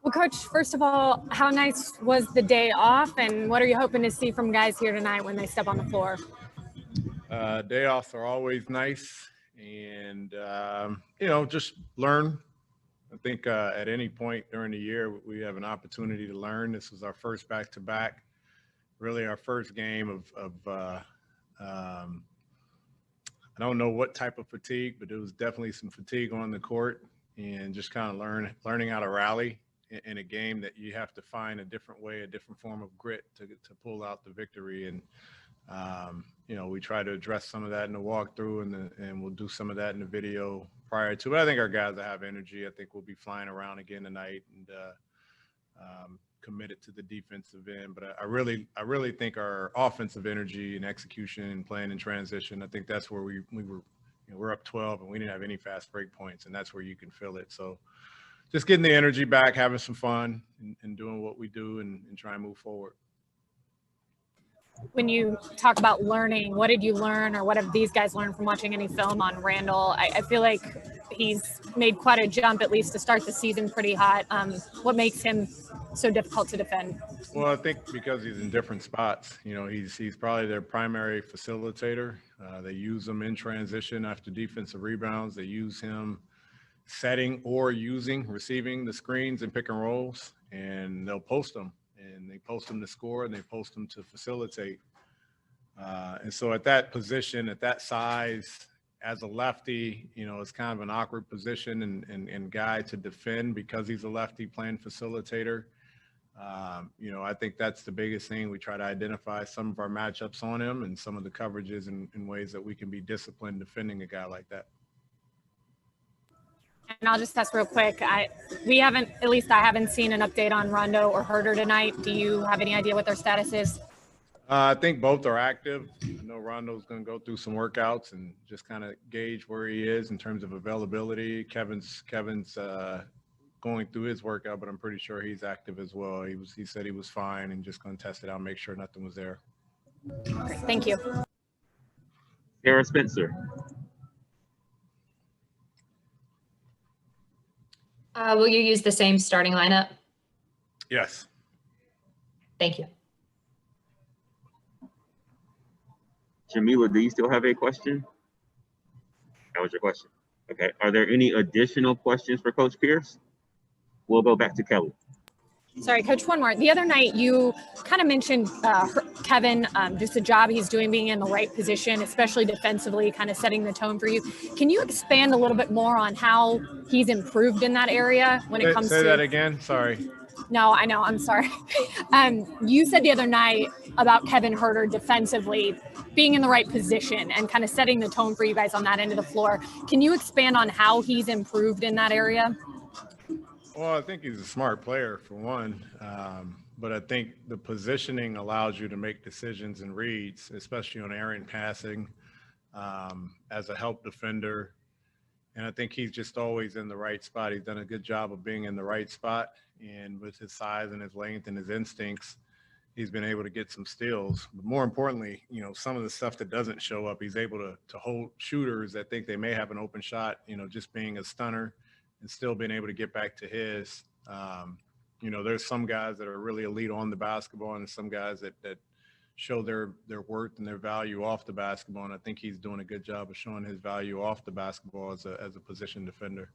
Well, Coach, first of all, how nice was the day off, and what are you hoping to see from guys here tonight when they step on the floor? Day offs are always nice, and just learn. I think at any point during the year, we have an opportunity to learn. This was our first back-to-back, really our first game of I don't know what type of fatigue, but there was definitely some fatigue on the court, and just kind of learning how to rally in a game that you have to find a different way, a different form of grit to pull out the victory. And we try to address some of that in the walkthrough, and we'll do some of that in the video prior to. But I think our guys will have energy. I think we'll be flying around again tonight, and committed to the defensive end. But I really think our offensive energy and execution and playing in transition, I think that's where we were. We're up 12 and we didn't have any fast break points, and that's where you can feel it. So just getting the energy back, having some fun, and doing what we do, and try and move forward. When you talk about learning, what did you learn, or what have these guys learned from watching any film on Randall? I feel like he's made quite a jump, at least to start the season pretty hot. What makes him so difficult to defend? Well, I think because he's in different spots. He's probably their primary facilitator. They use him in transition after defensive rebounds. They use him setting or receiving the screens and pick and rolls, and they'll post them. And they post them to score, and they post them to facilitate. And so at that position, at that size, as a lefty, it's kind of an awkward position and guy to defend because he's a lefty playing facilitator. I think that's the biggest thing. We try to identify some of our matchups on him and some of the coverages in ways that we can be disciplined defending a guy like that. And I'll just ask real quick. I haven't seen an update on Rondo or Herter tonight. Do you have any idea what their status is? I think both are active. I know Rondo's going to go through some workouts and just kind of gauge where he is in terms of availability. Kevin's going through his workout, but I'm pretty sure he's active as well. He said he was fine and just going to test it out, make sure nothing was there. Great. Thank you. Sarah Spencer. Will you use the same starting lineup? Yes. Thank you. Jamila, do you still have a question? That was your question. Okay. Are there any additional questions for Coach Pierce? We'll go back to Kelly. Sorry, Coach, one more. The other night, you kind of mentioned Kevin, just the job he's doing being in the right position, especially defensively, kind of setting the tone for you. Can you expand a little bit more on how he's improved in that area when it comes to – Say that again. Sorry. No, I know. I'm sorry. You said the other night about Kevin Herter defensively being in the right position and kind of setting the tone for you guys on that end of the floor. Can you expand on how he's improved in that area? Well, I think he's a smart player, for one. But I think the positioning allows you to make decisions and reads, especially on errant passing, as a help defender. And I think he's just always in the right spot. He's done a good job of being in the right spot. And with his size and his length and his instincts, he's been able to get some steals. But more importantly, some of the stuff that doesn't show up, he's able to hold shooters that think they may have an open shot, just being a stunner and still being able to get back to his. There's some guys that are really elite on the basketball, and some guys that show their worth and their value off the basketball. And I think he's doing a good job of showing his value off the basketball as a position defender.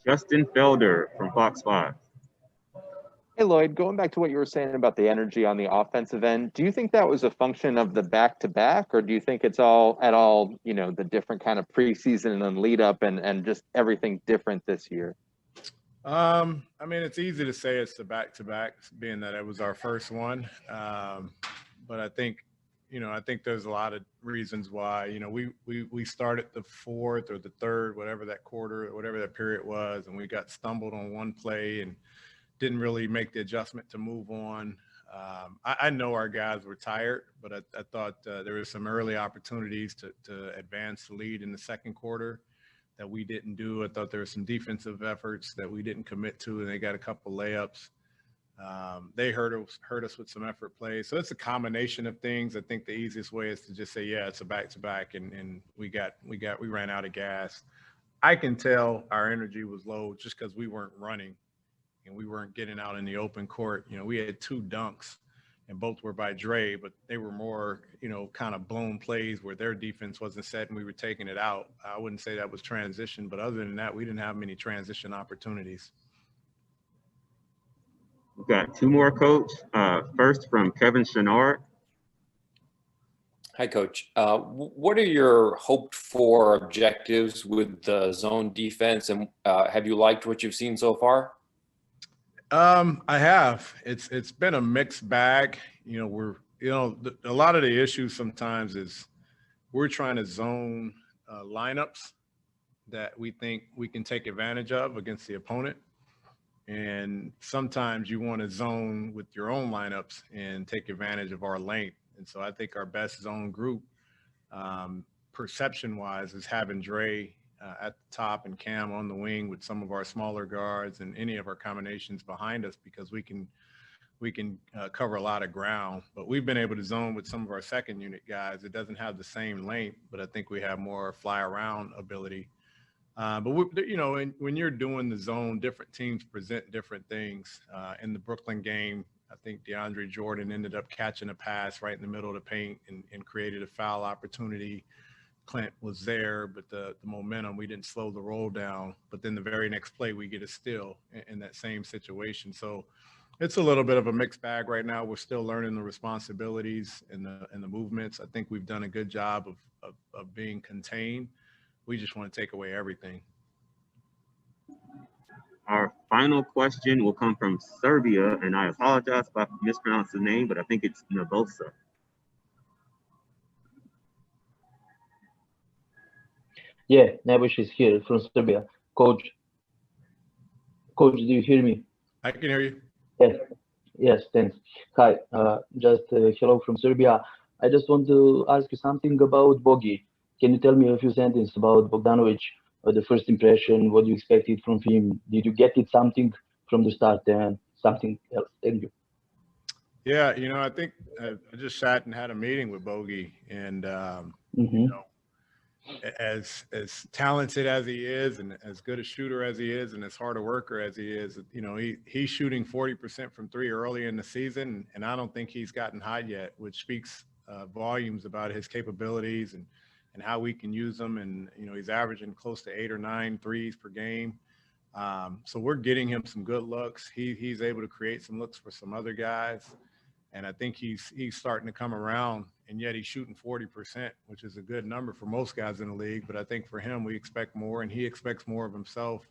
Justin Felder from Fox 5. Hey, Lloyd, going back to what you were saying about the energy on the offensive end, do you think that was a function of the back-to-back, or do you think it's all the different kind of preseason and lead up and just everything different this year? It's easy to say it's the back-to-back, being that it was our first one. But I think there's a lot of reasons why. We started the fourth or the third, whatever that quarter, whatever that period was, and we got stumbled on one play and didn't really make the adjustment to move on. I know our guys were tired, but I thought there were some early opportunities to advance the lead in the second quarter that we didn't do. I thought there were some defensive efforts that we didn't commit to, and they got a couple layups. They hurt us with some effort plays. So it's a combination of things. I think the easiest way is to just say, yeah, it's a back-to-back, and we ran out of gas. I can tell our energy was low just because we weren't running and we weren't getting out in the open court. You know, we had 2 dunks and both were by Dre, but they were more, you know, kind of blown plays where their defense wasn't set and we were taking it out. I wouldn't say that was transition, but other than that, we didn't have many transition opportunities. We've got 2 more, Coach. First from Kevin Chenard. Hi, Coach. What are your hoped for objectives with the zone defense, and have you liked what you've seen so far? I have. It's been a mixed bag. You know, a lot of the issues sometimes is we're trying to zone lineups that we think we can take advantage of against the opponent. And sometimes you want to zone with your own lineups and take advantage of our length. And so I think our best zone group, perception-wise, is having Dre at the top and Cam on the wing with some of our smaller guards and any of our combinations behind us, because we can cover a lot of ground. But we've been able to zone with some of our second unit guys. It doesn't have the same length, but I think we have more fly around ability. But you know, when you're doing the zone, different teams present different things. In the Brooklyn game, I think DeAndre Jordan ended up catching a pass right in the middle of the paint and created a foul opportunity. Clint was there, but the momentum, we didn't slow the roll down. But then the very next play, we get a steal in that same situation. So it's a little bit of a mixed bag right now. We're still learning the responsibilities and the movements. I think we've done a good job of being contained. We just want to take away everything. Our final question will come from Serbia, and I apologize if I mispronounce the name, but I think it's Nabosa. Yeah, Nebush is here from Serbia. Coach, do you hear me? I can hear you. Yes, thanks. Hi, just hello from Serbia. I just want to ask you something about Bogi. Can you tell me a few sentences about Bogdanovic, the first impression, what you expected from him? Did you get it something from the start and something else? Thank you. Yeah, you know, I think I just sat and had a meeting with Bogey, and you know, as talented as he is and as good a shooter as he is and as hard a worker as he is, you know, he's shooting 40% from 3 early in the season, and I don't think he's gotten hot yet, which speaks volumes about his capabilities and how we can use them. And, you know, he's averaging close to 8 or 9 threes per game. So we're getting him some good looks. He's able to create some looks for some other guys. And I think he's starting to come around, and yet he's shooting 40%, which is a good number for most guys in the league. But I think for him, we expect more, and he expects more of himself.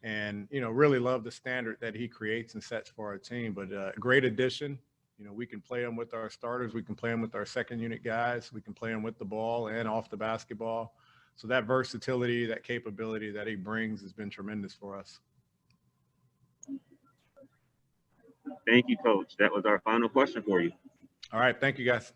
And, you know, really love the standard that he creates and sets for our team. But great addition. You know, we can play him with our starters. We can play him with our second unit guys. We can play him with the ball and off the basketball. So that versatility, that capability that he brings has been tremendous for us. Thank you, Coach. That was our final question for you. All right. Thank you, guys.